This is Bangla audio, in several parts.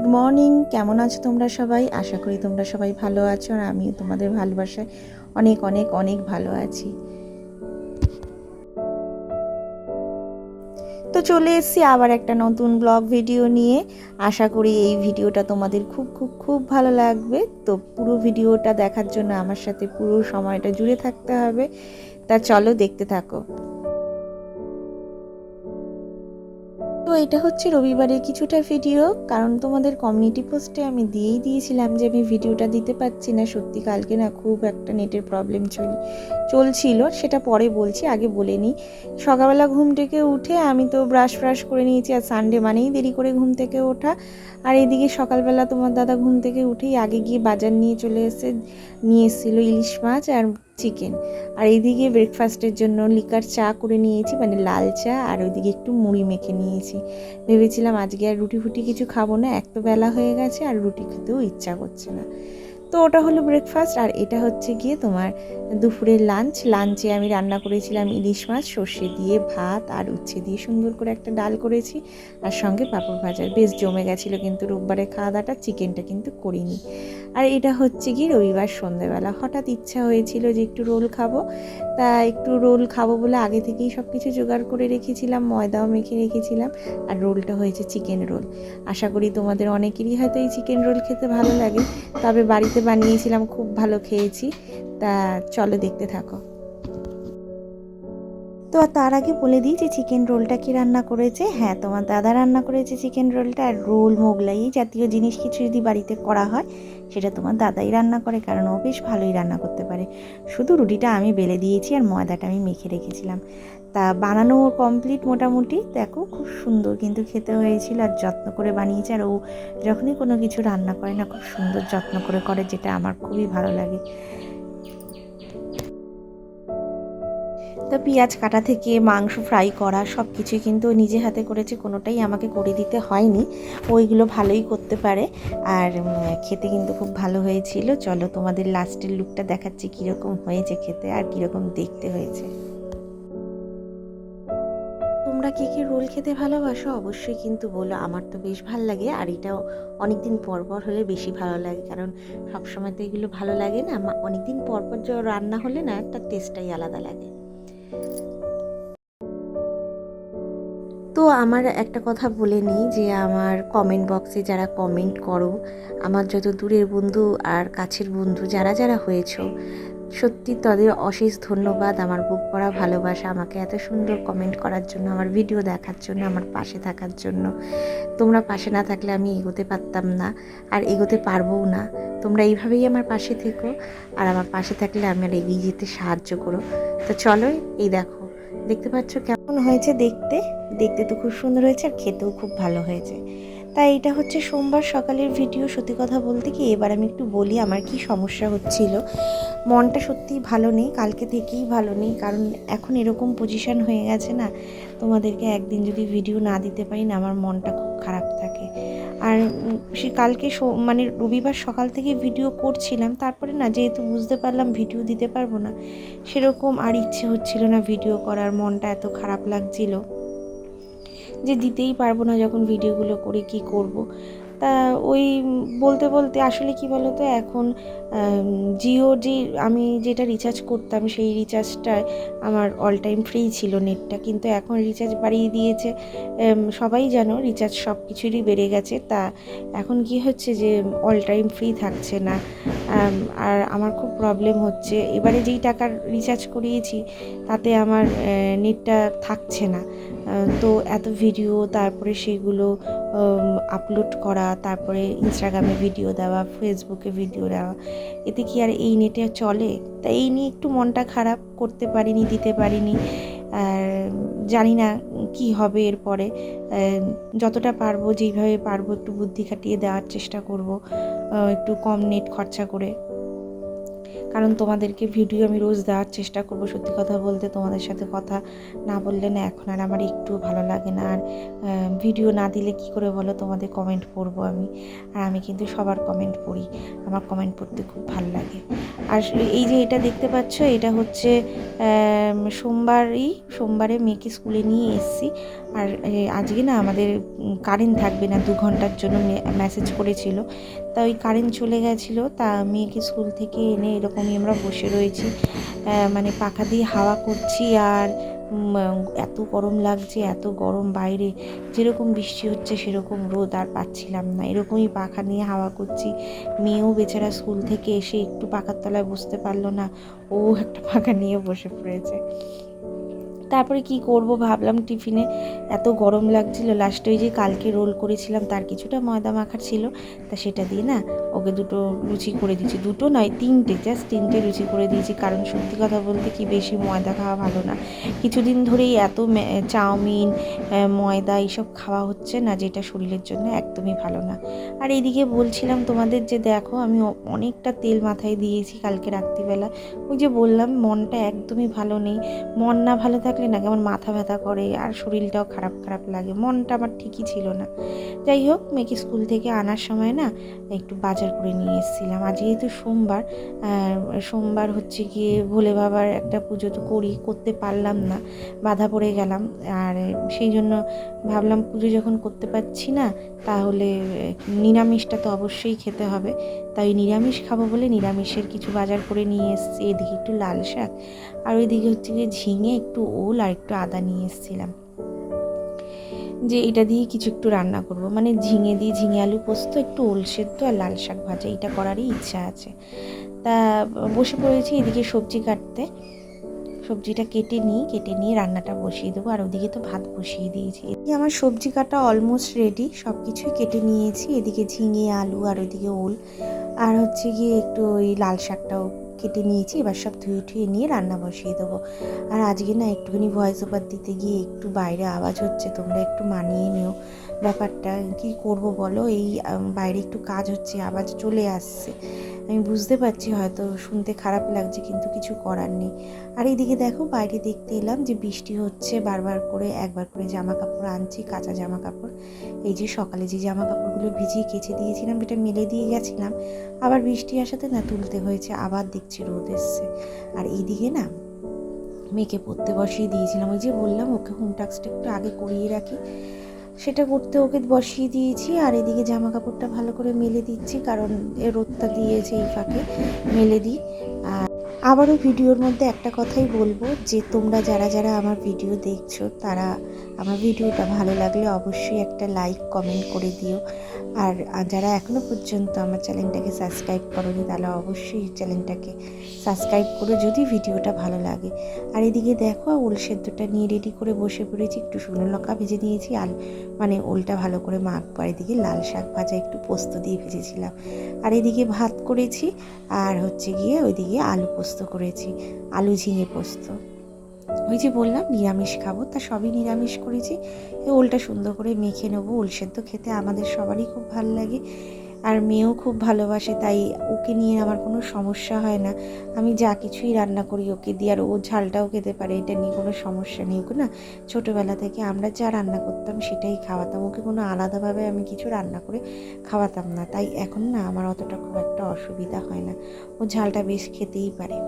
Good morning. কেমন আছো তোমরা সবাই? আশা করি তোমরা সবাই ভালো আছো, আর আমিও তোমাদের ভালোবাসায় অনেক অনেক অনেক ভালো আছি। তো চলে এসেছি আবার একটা নতুন ব্লগ ভিডিও নিয়ে। আশা করি এই ভিডিওটা তোমাদের খুব খুব খুব ভালো লাগবে। তো পুরো ভিডিওটা দেখার জন্য আমার সাথে পুরো সময়টা জুড়ে থাকতে হবে। তা চলো দেখতে থাকো। তো এটা হচ্ছে রবিবারের কিছুটা ভিডিও, কারণ তোমাদের কমিউনিটি পোস্টে আমি দিয়েছিলাম যে আমি ভিডিওটা দিতে পারছি না। সত্যি কালকে না খুব একটা নেটের প্রবলেম চলছিল, সেটা পরে বলছি, আগে বলে নিই। সকালবেলা ঘুম থেকে উঠে আমি তো ব্রাশ করে নিয়েছি, আর সানডে মানেই দেরি করে ঘুম থেকে ওঠা। আর এদিকে সকালবেলা তোমার দাদা ঘুম থেকে উঠেই আগে গিয়ে বাজার নিয়ে এসেছিলো ইলিশ মাছ আর চিকেন। আর এইদিকে ব্রেকফাস্টের জন্য লিকার চা করে নিয়েছি, মানে লাল চা, আর ওইদিকে একটু মুড়ি মেখে নিয়েছি। ভেবেছিলাম আজকে আর রুটি ফুটি কিছু খাবো না, এক তো বেলা হয়ে গেছে আর রুটি খেতেও ইচ্ছা করছে না। তো ওটা হলো ব্রেকফাস্ট। আর এটা হচ্ছে গিয়ে তোমার দুপুরের লাঞ্চে আমি রান্না করেছিলাম ইলিশ মাছ সর্ষে দিয়ে, ভাত আর উচ্ছে দিয়ে সুন্দর করে একটা ডাল করেছি, আর সঙ্গে পাঁপড় ভাজা। বেশ জমে গেছিলো, কিন্তু রোববারে খাওয়া দাওয়াটা চিকেনটা কিন্তু করিনি। আর এটা হচ্ছে কি রবিবার সন্ধ্যেবেলা হঠাৎ ইচ্ছা হয়েছিল যে একটু রোল খাবো। তা একটু রোল খাবো বলে আগে থেকেই সব কিছু জোগাড় করে রেখেছিলাম, ময়দাও মেখে রেখেছিলাম। আর রোলটা হয়েছে চিকেন রোল। আশা করি তোমাদের অনেকেরই হয়তো এই চিকেন রোল খেতে ভালো লাগে, তবে বাড়িতে বানিয়েছিলাম, খুব ভালো খেয়েছি। তা চলো দেখতে থাকো। তো তার আগে বলে দিই যে চিকেন রোলটা কি রান্না করেছে। হ্যাঁ, তোমার দাদা রান্না করেছে চিকেন রোলটা। আর রোল, মোগলাই জাতীয় জিনিস কিছু যদি বাড়িতে করা হয় সেটা তোমার দাদাই রান্না করে, কারণ ও বেশ ভালোই রান্না করতে পারে। শুধু রুটিটা আমি বেলে দিয়েছি আর ময়দাটা আমি মেখে রেখেছিলাম। তা বানানো কমপ্লিট মোটামুটি। দেখো খুব সুন্দর কিন্তু খেতে হয়েছিল, আর যত্ন করে বানিয়েছে। আর ও যখনই কোনো কিছু রান্না করে না, খুব সুন্দর যত্ন করে, যেটা আমার খুবই ভালো লাগে। তো পেঁয়াজ কাটা থেকে মাংস ফ্রাই করা সব কিছুই কিন্তু নিজে হাতে করেছে, কোনোটাই আমাকে করে দিতে হয়নি। ওইগুলো ভালোই করতে পারে, আর খেতে কিন্তু খুব ভালো হয়েছিল। চলো তোমাদের লাস্টের লুকটা দেখাচ্ছি কীরকম হয়েছে খেতে আর কীরকম দেখতে হয়েছে। তোমরা কে কে রোল খেতে ভালোবাসো অবশ্যই কিন্তু বলো। আমার তো বেশ ভালো লাগে, আর এটাও অনেকদিন পর হলে বেশি ভালো লাগে, কারণ সবসময় তো এগুলো ভালো লাগে না। অনেকদিন পর রান্না হলে না একটা টেস্টটাই আলাদা লাগে। তো আমার একটা কথা বলে নিই যে আমার কমেন্ট বক্সে যারা কমেন্ট করো, আমার যত দূরের বন্ধু আর কাছের বন্ধু যারা যারা হয়েছো, সত্যি তাদের অশেষ ধন্যবাদ। আমার বুক ভরা ভালোবাসা আমাকে এত সুন্দর কমেন্ট করার জন্য, আমার ভিডিও দেখার জন্য, আমার পাশে থাকার জন্য। তোমরা পাশে না থাকলে আমি এগোতে পারতাম না, আর এগোতে পারবও না। তোমরা এইভাবেই আমার পাশে থেকো, আর আমার পাশে থাকলে আমার এগিয়ে যেতে সাহায্য করো। তো চলো, এই দেখো, দেখতে পাচ্ছ কেমন হয়েছে দেখতে। দেখতে তো খুব সুন্দর হয়েছে, আর খেতেও খুব ভালো হয়েছে। তাই এটা হচ্ছে সোমবার সকালের ভিডিও। সত্যি কথা বলতে কি, এবার আমি একটু বলি আমার কি সমস্যা হচ্ছিল। মনটা সত্যিই ভালো নেই, কালকে থেকেই ভালো নেই, কারণ এখন এরকম পজিশন হয়ে গেছে না, তোমাদেরকে একদিন যদি ভিডিও না দিতে পারি না, আমার মনটা খুব খারাপ থাকে। আর সে কালকে মানে রবিবার সকাল থেকে ভিডিও করছিলাম, তারপরে না যেহেতু বুঝতে পারলাম ভিডিও দিতে পারবো না, সেরকম আর ইচ্ছে হচ্ছিল না ভিডিও করার। মনটা এত খারাপ লাগছিল যে দিতেই পারবো না, যখন ভিডিওগুলো করে কি করব। তা ওই বলতে আসলে কি বলো তো, এখন আমি যেটা রিচার্জ করতাম সেই রিচার্জটায় আমার অল টাইম ফ্রি ছিল নেটটা, কিন্তু এখন রিচার্জ বাড়িয়ে দিয়েছে। সবাই জানো রিচার্জ সব কিছুরই বেড়ে গেছে। তা এখন কি হচ্ছে যে অল টাইম ফ্রি থাকছে না, আর আমার খুব প্রবলেম হচ্ছে। এবারে যেই টাকার রিচার্জ করিয়েছি তাতে আমার নেটটা থাকছে না। তো এত ভিডিও, তারপরে সেগুলো আপলোড করা, তারপরে ইনস্টাগ্রামে ভিডিও দেওয়া, ফেসবুকে ভিডিও দেওয়া, এতে কি আর এই নেটে চলে? তাই এই নিয়ে একটু মনটা খারাপ, করতে পারিনি, দিতে পারিনি। আর জানি না কি হবে এরপরে। যতটা পারবো, যেইভাবে পারবো একটু বুদ্ধি খাটিয়ে দেওয়ার চেষ্টা করব, একটু কম নেট খরচা করে। কারণ তোমাদেরকে ভিডিও আমি রোজ দেওয়ার চেষ্টা করব। সত্যি কথা বলতে তোমাদের সাথে কথা না বললে না এখন আর আমার একটু ভালো লাগে না। আর ভিডিও না দিলে কি করে বলো, তোমাদের কমেন্ট পড়বো আমি? আর আমি কিন্তু সবার কমেন্ট পড়ি, আমার কমেন্ট পড়তে খুব ভালো লাগে। আর এই যে এটা দেখতে পাচ্ছ, এটা হচ্ছে সোমবারে মেয়েকে স্কুলে নিয়ে এসেছি। আর আজকে না আমাদের কারেন্ট থাকবে না 2 ঘন্টার জন্য মেসেজ করেছিল। তা ওই কারেন্ট চলে গেছিলো, তা মেয়েকে স্কুল থেকে এনে এরকমই আমরা বসে রয়েছি, মানে পাখা দিয়ে হাওয়া করছি। আর এত গরম লাগছে, এত গরম বাইরে, যেরকম বৃষ্টি হচ্ছে সেরকম রোদ আর পাচ্ছিলাম না, এরকমই পাখা নিয়ে হাওয়া করছি। মেয়েও বেচারা স্কুল থেকে এসে একটু পাখার তলায় বসতে পারলো না, ও একটা পাখা নিয়ে বসে পড়েছে। তারপরে কি করব ভাবলাম টিফিনে, এত গরম লাগছিল, লাস্টে ওই যে কালকে রোল করেছিলাম তার কিছুটা ময়দা মাখার ছিল, তা সেটা দিয়ে না ওকে 2টো লুচি করে দিয়েছি, 2টো নয় 3টে, জাস্ট 3টে লুচি করে দিয়েছি। কারণ সত্যি কথা বলতে কি বেশি ময়দা খাওয়া ভালো না, কিছুদিন ধরেই এত চাউমিন ময়দা এইসব খাওয়া হচ্ছে না, যেটা শরীরের জন্য একদমই ভালো না। আর এইদিকে বলছিলাম তোমাদের যে দেখো আমি অনেকটা তেল মাথায় দিয়েছি কালকে রাত্রিবেলা। ওই যে বললাম মনটা একদমই ভালো নেই, মন না ভালো থাকলে না কেমন মাথা ব্যথা করে আর শরীরটাও খারাপ খারাপ লাগে, মনটা আমার ঠিকই ছিল না। যাই হোক, মেয়েকে স্কুল থেকে আনার সময় না একটু বাজার করে নিয়ে এসেছিলাম। আজ যেহেতু সোমবার, সোমবার হচ্ছে গিয়ে ভোলে বাবার একটা পুজো তো করতে পারলাম না, বাধা পড়ে গেলাম। আর সেই জন্য ভাবলাম পুজো যখন করতে পারছি না, তাহলে নিরামিষটা তো অবশ্যই খেতে হবে, তাই নিরামিষ খাবো বলে নিরামিষের কিছু বাজার করে নিয়ে এসেছি। এদিকে একটু লাল শাক, আর ওইদিকে হচ্ছে গিয়ে ঝিঙে, একটু ওল আর একটু আদা নিয়ে এসেছিলাম, যে এটা দিয়ে কিছু একটু রান্না করব, মানে ঝিঙে দিয়ে ঝিঙে আলু পোস্ত, একটু ওল সেদ্ধ আর লাল শাক ভাজা, এটা করারই ইচ্ছা আছে। তা বসে পড়েছি এদিকে সবজি কাটতে, সবজিটা কেটে নিয়ে রান্নাটা বসিয়ে দেবো। আর ওদিকে তো ভাত বসিয়ে দিয়েছি। এদিকে আমার সবজি কাটা অলমোস্ট রেডি, সব কিছুই কেটে নিয়েছি। এদিকে ঝিঙে আলু আর ওইদিকে ওল, আর হচ্ছে গিয়ে একটু ওই লাল শাকটাও কেটে নিয়েছি। এবার সব ধুয়ে নিয়ে রান্না বসিয়ে দেবো। আর আজকে না একটুখানি ভয়েস ওভার দিতে গিয়ে একটু বাইরে আওয়াজ হচ্ছে, তোমরা একটু মানিয়ে নিও ব্যাপারটা। কি করব বলো, এই বাইরে একটু কাজ হচ্ছে, আওয়াজ চলে আসছে, আমি বুঝতে পারছি হয়তো শুনতে খারাপ লাগছে, কিন্তু কিছু করার নেই। আর এইদিকে দেখো বাইরে দেখতে এলাম যে বৃষ্টি হচ্ছে, বারবার করে একবার করে জামা কাপড় আনছি, কাঁচা জামা কাপড়। এই যে সকালে যে জামা কাপড়গুলো ভিজিয়ে কেচে দিয়েছিলাম, এটা মেলে দিয়ে গেছিলাম, আবার বৃষ্টি আসাতে না তুলতে হয়েছে, আবার দেখছি রোদ এসছে। আর এইদিকে না মেয়েকে পড়তে বসিয়ে দিয়েছিলাম, ওই যে বললাম ওকে হোম টাস্কটা একটু আগে করিয়ে রাখি, সেটা করতে ওকে বসিয়ে দিয়েছি। আর এদিকে জামা কাপড়টা ভালো করে মেলে দিচ্ছি, কারণ রোদটা দিয়েছে এই ফাঁকে মেলে দিই। আর আবারও ভিডিওর মধ্যে একটা কথাই বলবো, যে তোমরা যারা যারা আমার ভিডিও দেখছো, তারা আমার ভিডিওটা ভালো লাগলে অবশ্যই একটা লাইক কমেন্ট করে দিও। আর যারা এখনও পর্যন্ত আমার চ্যানেলটাকে সাবস্ক্রাইব করোনি, তাহলে অবশ্যই চ্যানেলটাকে সাবস্ক্রাইব করো যদি ভিডিওটা ভালো লাগে। আর এদিকে দেখো ওল সেদ্ধটা নিয়ে রেডি করে বসে পড়েছি, একটু শুকনো লঙ্কা ভেজে নিয়েছি, মানে ওলটা ভালো করে মাখবো। আর এদিকে লাল শাক ভাজা একটু পোস্ত দিয়ে ভেজেছিলাম। আর এদিকে ভাত করেছি, আর হচ্ছে গিয়ে ওইদিকে আলু পোস্ত করেছি, আলু ঝিঙে পোস্ত। ওই যে বললাম নিরামিষ খাবো, তা সবই নিরামিষ করেছি। ওলটা সুন্দর করে মেখে নেবো, ওল সেদ্ধ খেতে আমাদের সবারই খুব ভালো লাগে, আর মেয়েও খুব ভালোবাসে, তাই ওকে নিয়ে আমার কোনো সমস্যা হয় না। আমি যা কিছুই রান্না করি ওকে দিয়ে, আর ও ঝালটাও খেতে পারে, এটা নিয়ে কোনো সমস্যা নেই। ওকে না ছোটোবেলা থেকে আমরা যা রান্না করতাম সেটাই খাওয়াতাম, ওকে কোনো আলাদাভাবে আমি কিছু রান্না করে খাওয়াতাম না, তাই এখন না আমার অতটা খুব একটা অসুবিধা হয় না, ও ঝালটা বেশ খেতেই পারে।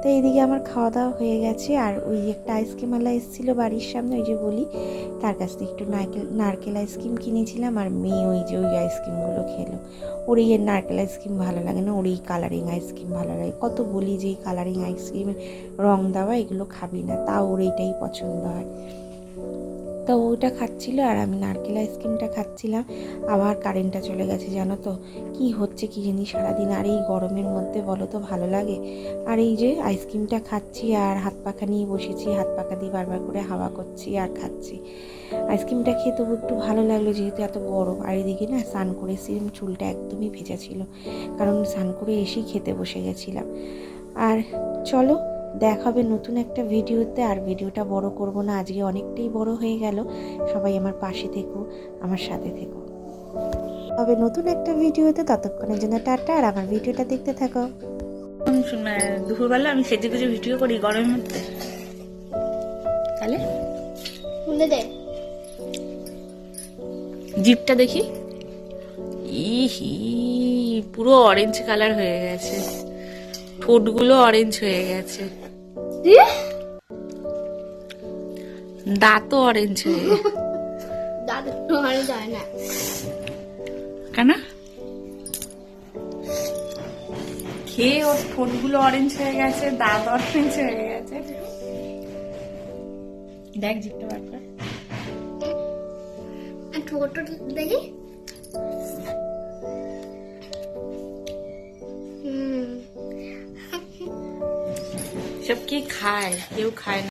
তো এইদিকে আমার খাওয়া দাওয়া হয়ে গেছে। আর ওই একটা আইসক্রিমওয়ালা এসেছিলো বাড়ির সামনে, ওই যে বলি, তার কাছ থেকে একটু নারকেল আইসক্রিম কিনেছিলাম, আর মেয়ে ওই যে ওই আইসক্রিমগুলো খেলো। ওর এই নারকেল আইসক্রিম ভালো লাগে না, ওর এই কালারিং আইসক্রিম ভালো লাগে। কত বলি যে এই কালারিং আইসক্রিমে রং দেওয়া এগুলো খাবি না, তাও ওর এইটাই পছন্দ হয়। তো ওটা খাচ্ছিল আর আমি নারকেল আইসক্রিমটা খাচ্ছিলাম। আবার কারেন্টটা চলে গেছে, জানো তো কি হচ্ছে কি জানি সারাদিন। আর এই গরমের মধ্যে বলো তো ভালো লাগে। আর এই যে আইসক্রিমটা খাচ্ছি আর হাত পাখা নিয়ে বসেছি, হাত পাখা দিয়ে বারবার করে হাওয়া করছি আর খাচ্ছি। আইসক্রিমটা খেয়ে তবু একটু ভালো লাগলো, যেহেতু এত গরম। আর এদিকে না স্নান করেছিলাম, চুলটা একদমই ভেজা ছিল, কারণ স্নান করে এসেই খেতে বসে গেছিলাম। আর চলো দেখা হবে নতুন একটা ভিডিওতে। আর ভিডিওটা বড় করব না, আজকে অনেকটাই বড় হয়ে গেল। সবাই আমার পাশে থেকো, আমার সাথে থেকো। হবে নতুন একটা ভিডিওতে, ততক্ষণের জন্য টাটা। আর আমার ভিডিওটা দেখতে থাকো। দুপুরবেলা আমি সেজে গুজে ভিডিও করি গরমের মধ্যে, তাহলে জিপটা দেখি, ইহি পুরো অরেঞ্জ কালার হয়ে গেছে, ঠোঁটগুলো অরেঞ্জ হয়ে গেছে। দাঁতও অরেঞ্জ হয়ে দাদু তোমার যায় না। কেন খেয়ে ওর ঠোঁটগুলো অরেঞ্জ হয়ে গেছে, দাঁত অরেঞ্জ হয়ে গেছে। দেখ জিভটা বার কর। ঠোঁট দেখি। সব কি খায়, কেউ খায় না।